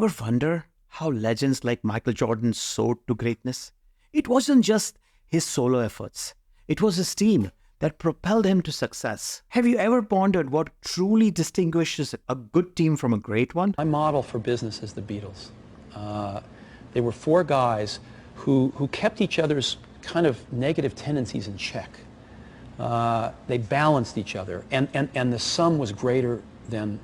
Ever wonder how legends like Michael Jordan soared to greatness? It wasn't just his solo efforts. It was his team that propelled him to success. Have you ever pondered what truly distinguishes a good team from a great one? My model for business is the Beatles. They were four guys who kept each other's kind of negative tendencies in check. They balanced each other, and the sum was greater than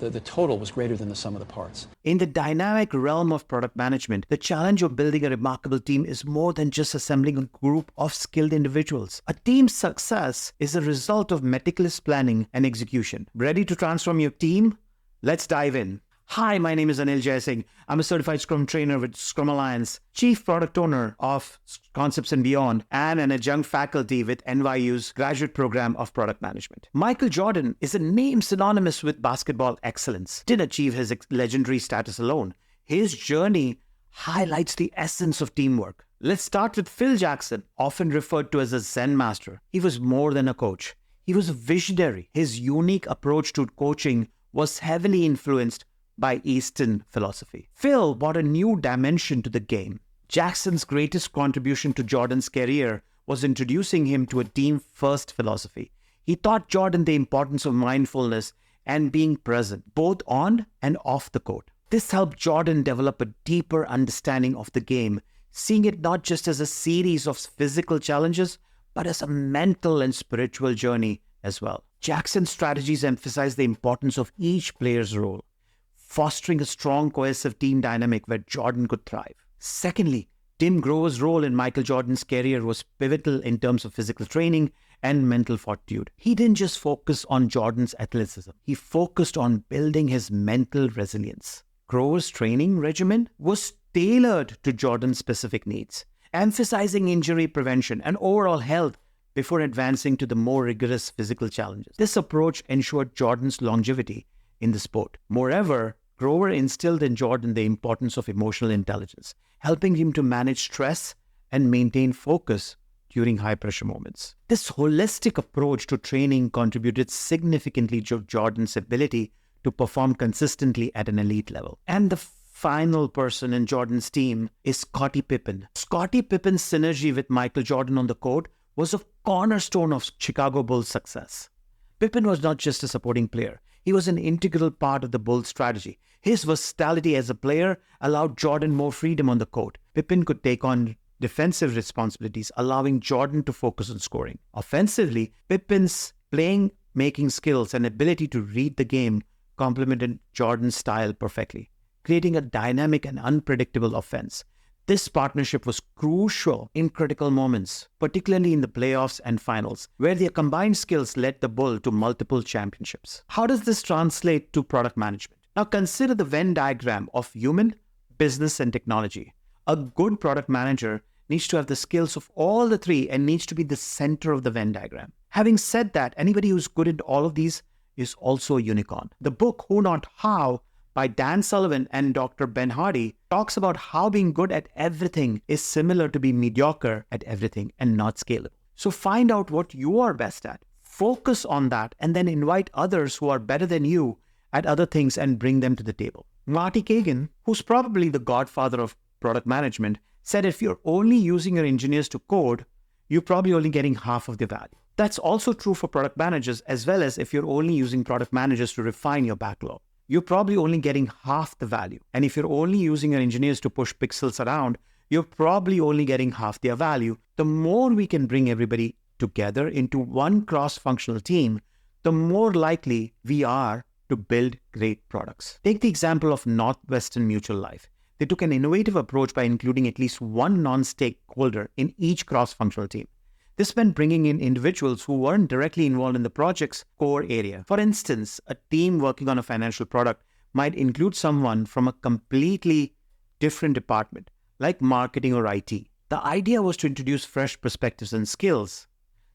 the total was greater than the sum of the parts. In the dynamic realm of product management, the challenge of building a remarkable team is more than just assembling a group of skilled individuals. A team's success is a result of meticulous planning and execution. Ready to transform your team? Let's dive in. Hi, my name is Anil Jaisingh. I'm a certified Scrum trainer with Scrum Alliance, chief product owner of Concepts and Beyond, and an adjunct faculty with NYU's graduate program of product management. Michael Jordan is a name synonymous with basketball excellence. Didn't achieve his legendary status alone. His journey highlights the essence of teamwork. Let's start with Phil Jackson, often referred to as a Zen master. He was more than a coach. He was a visionary. His unique approach to coaching was heavily influenced by Eastern philosophy. Phil brought a new dimension to the game. Jackson's greatest contribution to Jordan's career was introducing him to a team-first philosophy. He taught Jordan the importance of mindfulness and being present, both on and off the court. This helped Jordan develop a deeper understanding of the game, seeing it not just as a series of physical challenges, but as a mental and spiritual journey as well. Jackson's strategies emphasize the importance of each player's role, fostering a strong, cohesive team dynamic where Jordan could thrive. Secondly, Tim Grover's role in Michael Jordan's career was pivotal in terms of physical training and mental fortitude. He didn't just focus on Jordan's athleticism. He focused on building his mental resilience. Grover's training regimen was tailored to Jordan's specific needs, emphasizing injury prevention and overall health before advancing to the more rigorous physical challenges. This approach ensured Jordan's longevity in the sport. Moreover, Grover instilled in Jordan the importance of emotional intelligence, helping him to manage stress and maintain focus during high-pressure moments. This holistic approach to training contributed significantly to Jordan's ability to perform consistently at an elite level. And the final person in Jordan's team is Scottie Pippen. Scottie Pippen's synergy with Michael Jordan on the court was a cornerstone of Chicago Bulls' success. Pippen was not just a supporting player. He was an integral part of the Bulls' strategy. His versatility as a player allowed Jordan more freedom on the court. Pippen could take on defensive responsibilities, allowing Jordan to focus on scoring. Offensively, Pippen's playing-making skills and ability to read the game complemented Jordan's style perfectly, creating a dynamic and unpredictable offense. This partnership was crucial in critical moments, particularly in the playoffs and finals, where their combined skills led the Bull to multiple championships. How does this translate to product management? Now consider the Venn diagram of human, business, and technology. A good product manager needs to have the skills of all the three and needs to be the center of the Venn diagram. Having said that, anybody who's good at all of these is also a unicorn. The book Who Not How by Dan Sullivan and Dr. Ben Hardy talks about how being good at everything is similar to being mediocre at everything and not scalable. So find out what you are best at, focus on that, and then invite others who are better than you at other things and bring them to the table. Marty Kagan, who's probably the godfather of product management, said if you're only using your engineers to code, you're probably only getting half of the value. That's also true for product managers, as well as if you're only using product managers to refine your backlog. You're probably only getting half the value. And if you're only using your engineers to push pixels around, you're probably only getting half their value. The more we can bring everybody together into one cross-functional team, the more likely we are to build great products. Take the example of Northwestern Mutual Life. They took an innovative approach by including at least one non-stakeholder in each cross-functional team. This meant bringing in individuals who weren't directly involved in the project's core area. For instance, a team working on a financial product might include someone from a completely different department, like marketing or IT. The idea was to introduce fresh perspectives and skills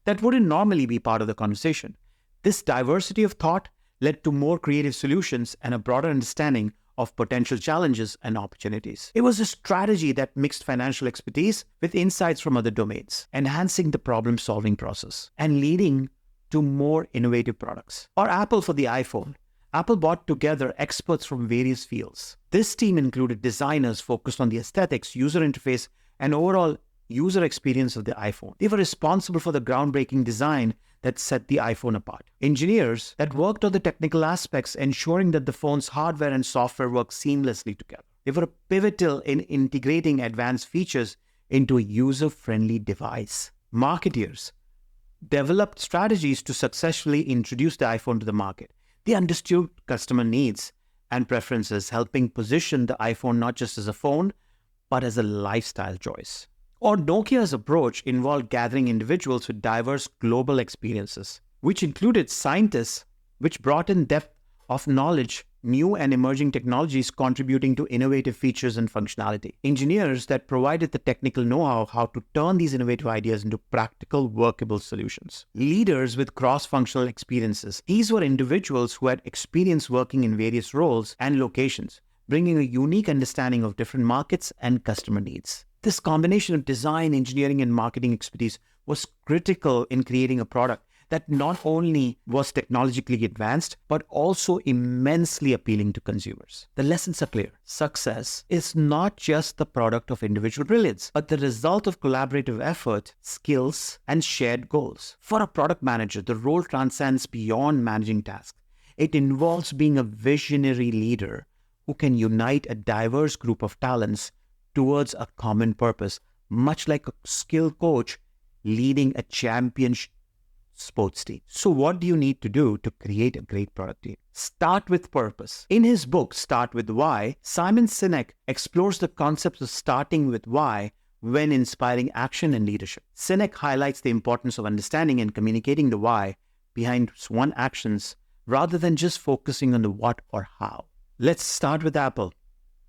that wouldn't normally be part of the conversation. This diversity of thought led to more creative solutions and a broader understanding of potential challenges and opportunities. It was a strategy that mixed financial expertise with insights from other domains, enhancing the problem-solving process and leading to more innovative products. Or Apple for the iPhone. Apple brought together experts from various fields. This team included designers focused on the aesthetics, user interface, and overall user experience of the iPhone. They were responsible for the groundbreaking design that set the iPhone apart. Engineers that worked on the technical aspects, ensuring that the phone's hardware and software work seamlessly together. They were pivotal in integrating advanced features into a user-friendly device. Marketeers developed strategies to successfully introduce the iPhone to the market. They understood customer needs and preferences, helping position the iPhone not just as a phone, but as a lifestyle choice. Or Nokia's approach involved gathering individuals with diverse global experiences, which included scientists, which brought in depth of knowledge, new and emerging technologies contributing to innovative features and functionality. Engineers that provided the technical know-how how to turn these innovative ideas into practical, workable solutions. Leaders with cross-functional experiences. These were individuals who had experience working in various roles and locations, bringing a unique understanding of different markets and customer needs. This combination of design, engineering, and marketing expertise was critical in creating a product that not only was technologically advanced, but also immensely appealing to consumers. The lessons are clear. Success is not just the product of individual brilliance, but the result of collaborative effort, skills, and shared goals. For a product manager, the role transcends beyond managing tasks. It involves being a visionary leader who can unite a diverse group of talents towards a common purpose, much like a skilled coach leading a champion sports team. So what do you need to do to create a great product team? Start with purpose. In his book, Start With Why, Simon Sinek explores the concept of starting with why when inspiring action and leadership. Sinek highlights the importance of understanding and communicating the why behind one's actions rather than just focusing on the what or how. Let's start with Apple.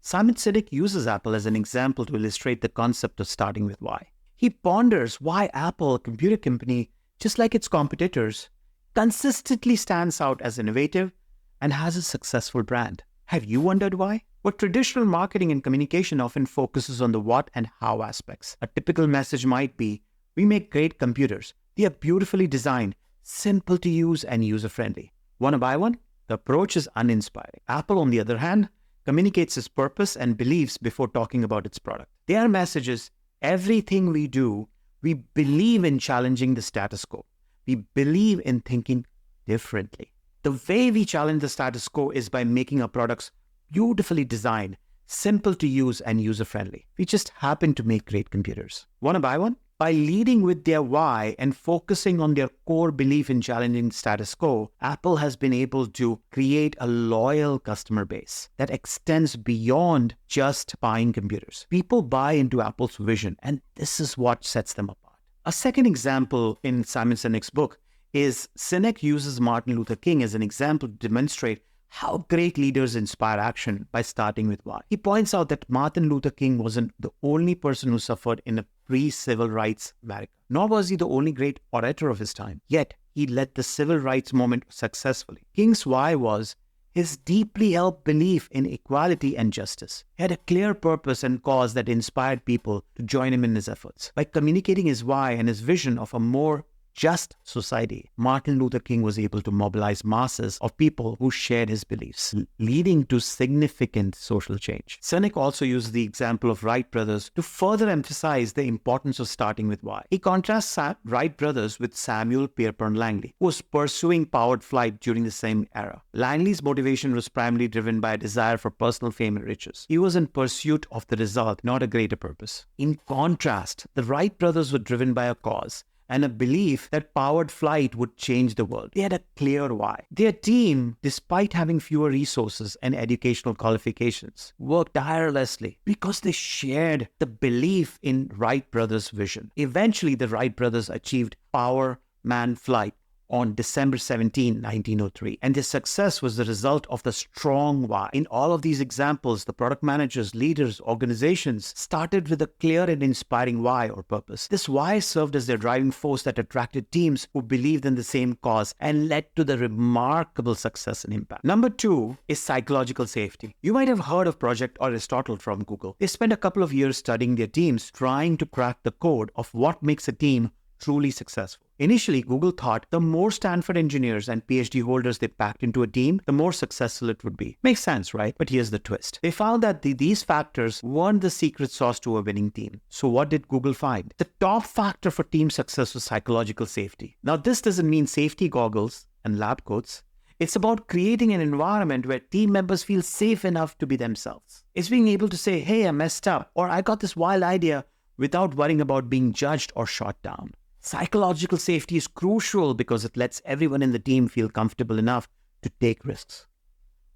Simon Sinek uses Apple as an example to illustrate the concept of starting with why. He ponders why Apple, a computer company, just like its competitors, consistently stands out as innovative and has a successful brand. Have you wondered why? Well, traditional marketing and communication often focuses on the what and how aspects. A typical message might be, we make great computers. They are beautifully designed, simple to use, and user-friendly. Want to buy one? The approach is uninspiring. Apple, on the other hand, communicates its purpose and beliefs before talking about its product. Their message is, everything we do, we believe in challenging the status quo. We believe in thinking differently. The way we challenge the status quo is by making our products beautifully designed, simple to use, and user-friendly. We just happen to make great computers. Want to buy one? By leading with their why and focusing on their core belief in challenging the status quo, Apple has been able to create a loyal customer base that extends beyond just buying computers. People buy into Apple's vision, and this is what sets them apart. A second example in Simon Sinek's book is Sinek uses Martin Luther King as an example to demonstrate how great leaders inspire action by starting with why. He points out that Martin Luther King wasn't the only person who suffered in a pre-civil rights America, nor was he the only great orator of his time. Yet, he led the civil rights movement successfully. King's why was his deeply held belief in equality and justice. He had a clear purpose and cause that inspired people to join him in his efforts. By communicating his why and his vision of a more just society, Martin Luther King was able to mobilize masses of people who shared his beliefs, leading to significant social change. Sinek also used the example of Wright brothers to further emphasize the importance of starting with why. He contrasts Wright brothers with Samuel Pierpont Langley, who was pursuing powered flight during the same era. Langley's motivation was primarily driven by a desire for personal fame and riches. He was in pursuit of the result, not a greater purpose. In contrast, the Wright brothers were driven by a cause and a belief that powered flight would change the world. They had a clear why. Their team, despite having fewer resources and educational qualifications, worked tirelessly because they shared the belief in Wright brothers' vision. Eventually, the Wright brothers achieved power manned flight on December 17, 1903. And their success was the result of the strong why. In all of these examples, the product managers, leaders, organizations started with a clear and inspiring why or purpose. This why served as their driving force that attracted teams who believed in the same cause and led to the remarkable success and impact. Number 2 is psychological safety. You might have heard of Project Aristotle from Google. They spent a couple of years studying their teams, trying to crack the code of what makes a team truly successful. Initially, Google thought the more Stanford engineers and PhD holders they packed into a team, the more successful it would be. Makes sense, right? But here's the twist. They found that these factors weren't the secret sauce to a winning team. So what did Google find? The top factor for team success was psychological safety. Now, this doesn't mean safety goggles and lab coats. It's about creating an environment where team members feel safe enough to be themselves. It's being able to say, hey, I messed up, or I got this wild idea without worrying about being judged or shot down. Psychological safety is crucial because it lets everyone in the team feel comfortable enough to take risks,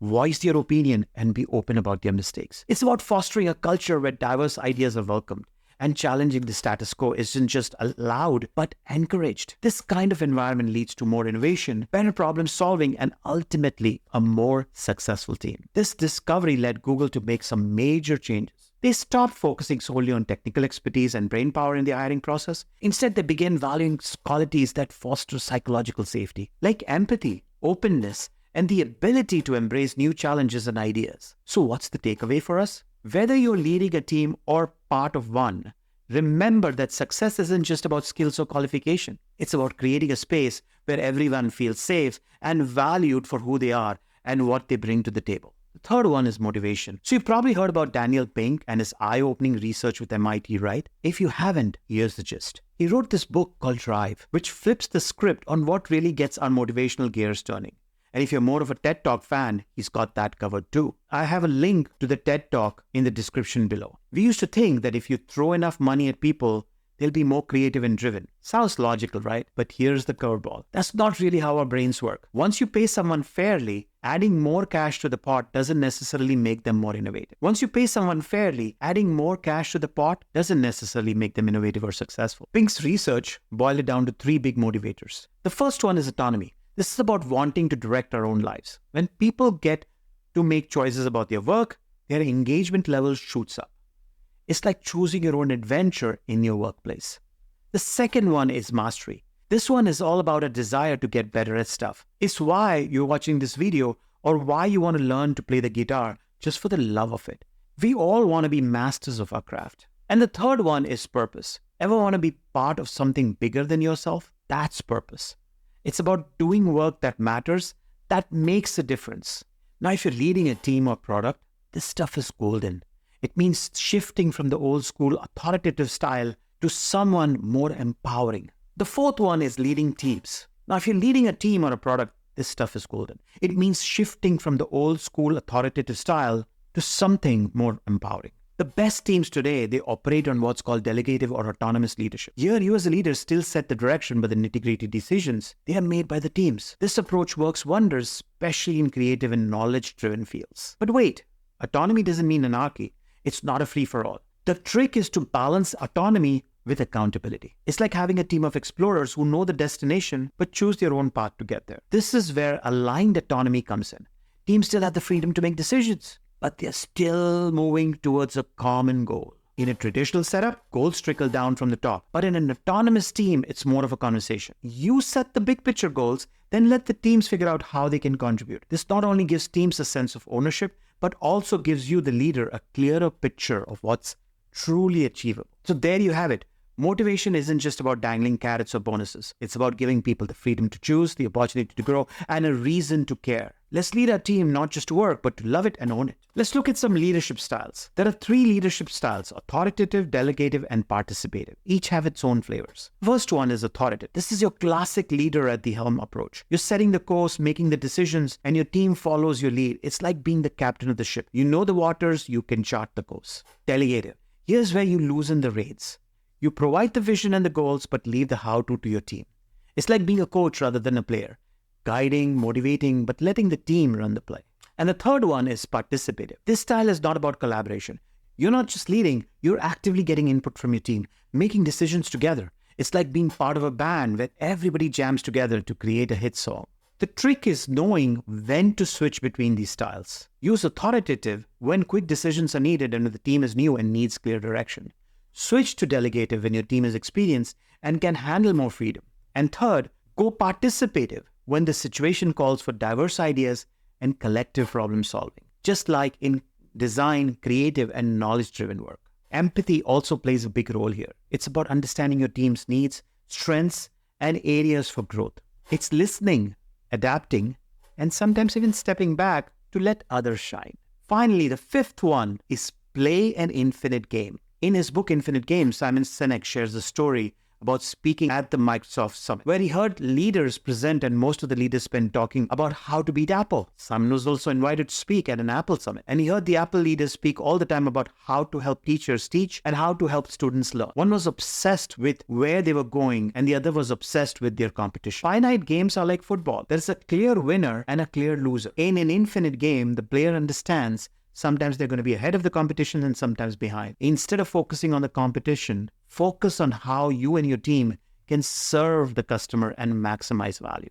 voice their opinion, and be open about their mistakes. It's about fostering a culture where diverse ideas are welcomed, and challenging the status quo isn't just allowed, but encouraged. This kind of environment leads to more innovation, better problem solving, and ultimately a more successful team. This discovery led Google to make some major changes. They stopped focusing solely on technical expertise and brainpower in the hiring process. Instead, they began valuing qualities that foster psychological safety, like empathy, openness, and the ability to embrace new challenges and ideas. So what's the takeaway for us? Whether you're leading a team or part of one, remember that success isn't just about skills or qualification. It's about creating a space where everyone feels safe and valued for who they are and what they bring to the table. The third one is motivation. So you've probably heard about Daniel Pink and his eye-opening research with MIT, right? If you haven't, here's the gist. He wrote this book called Drive, which flips the script on what really gets our motivational gears turning. And if you're more of a TED Talk fan, he's got that covered too. I have a link to the TED Talk in the description below. We used to think that if you throw enough money at people, they'll be more creative and driven. Sounds logical, right? But here's the curveball. That's not really how our brains work. Once you pay someone fairly, adding more cash to the pot doesn't necessarily make them more innovative. Once you pay someone fairly, adding more cash to the pot doesn't necessarily make them innovative or successful. Pink's research boiled it down to 3 big motivators. The first one is autonomy. This is about wanting to direct our own lives. When people get to make choices about their work, their engagement level shoots up. It's like choosing your own adventure in your workplace. The second one is mastery. This one is all about a desire to get better at stuff. It's why you're watching this video or why you want to learn to play the guitar just for the love of it. We all want to be masters of our craft. And the third one is purpose. Ever want to be part of something bigger than yourself? That's purpose. It's about doing work that matters, that makes a difference. Now, if you're leading a team or product, this stuff is golden. It means shifting from the old school authoritative style to someone more empowering. The fourth one is leading teams. Now, if you're leading a team or a product, this stuff is golden. It means shifting from the old school authoritative style to something more empowering. The best teams today, they operate on what's called delegative or autonomous leadership. Here, you as a leader still set the direction, but the nitty-gritty decisions, they are made by the teams. This approach works wonders, especially in creative and knowledge-driven fields. But wait, autonomy doesn't mean anarchy. It's not a free-for-all. The trick is to balance autonomy with accountability. It's like having a team of explorers who know the destination, but choose their own path to get there. This is where aligned autonomy comes in. Teams still have the freedom to make decisions, but they're still moving towards a common goal. In a traditional setup, goals trickle down from the top. But in an autonomous team, it's more of a conversation. You set the big picture goals, then let the teams figure out how they can contribute. This not only gives teams a sense of ownership, but also gives you, the leader, a clearer picture of what's truly achievable. So there you have it. Motivation isn't just about dangling carrots or bonuses. It's about giving people the freedom to choose, the opportunity to grow, and a reason to care. Let's lead our team not just to work, but to love it and own it. Let's look at some leadership styles. There are 3 leadership styles: authoritative, delegative, and participative. Each have its own flavors. First one is authoritative. This is your classic leader at the helm approach. You're setting the course, making the decisions, and your team follows your lead. It's like being the captain of the ship. You know the waters, you can chart the course. Delegative. Here's where you loosen the reins. You provide the vision and the goals, but leave the how-to to your team. It's like being a coach rather than a player. Guiding, motivating, but letting the team run the play. And the third one is participative. This style is not about collaboration. You're not just leading, you're actively getting input from your team, making decisions together. It's like being part of a band where everybody jams together to create a hit song. The trick is knowing when to switch between these styles. Use authoritative when quick decisions are needed and the team is new and needs clear direction. Switch to delegative when your team is experienced and can handle more freedom. And third, go participative when the situation calls for diverse ideas and collective problem solving, just like in design, creative, and knowledge-driven work. Empathy also plays a big role here. It's about understanding your team's needs, strengths, and areas for growth. It's listening, adapting, and sometimes even stepping back to let others shine. Finally, the fifth one is play an infinite game. In his book, Infinite Game, Simon Sinek shares a story about speaking at the Microsoft Summit, where he heard leaders present and most of the leaders spent talking about how to beat Apple. Simon was also invited to speak at an Apple Summit, and he heard the Apple leaders speak all the time about how to help teachers teach and how to help students learn. One was obsessed with where they were going, and the other was obsessed with their competition. Finite games are like football. There's a clear winner and a clear loser. In an infinite game, the player understands sometimes they're going to be ahead of the competition and sometimes behind. Instead of focusing on the competition, focus on how you and your team can serve the customer and maximize value.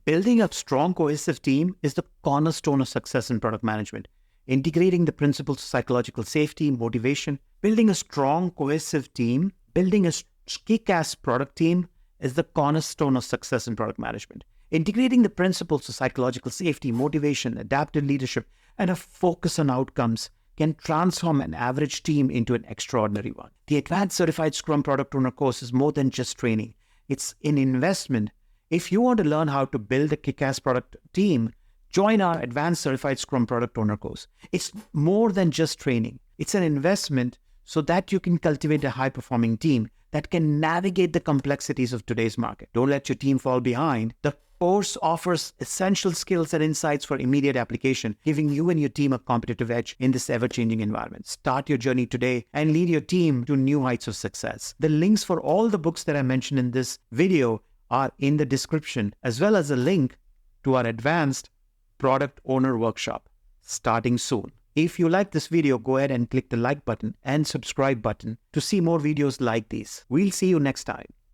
Building a strong, cohesive team is the cornerstone of success in product management. Integrating the principles of psychological safety, motivation, building a strong, cohesive team, building a kick-ass product team is the cornerstone of success in product management. Integrating the principles of psychological safety, motivation, adaptive leadership, and a focus on outcomes can transform an average team into an extraordinary one. The Advanced Certified Scrum Product Owner course is more than just training. It's an investment. If you want to learn how to build a kick-ass product team, join our Advanced Certified Scrum Product Owner course. It's more than just training. It's an investment so that you can cultivate a high-performing team that can navigate the complexities of today's market. Don't let your team fall behind. The course offers essential skills and insights for immediate application, giving you and your team a competitive edge in this ever-changing environment. Start your journey today and lead your team to new heights of success. The links for all the books that I mentioned in this video are in the description, as well as a link to our Advanced Product Owner Workshop, starting soon. If you like this video, go ahead and click the like button and subscribe button to see more videos like these. We'll see you next time.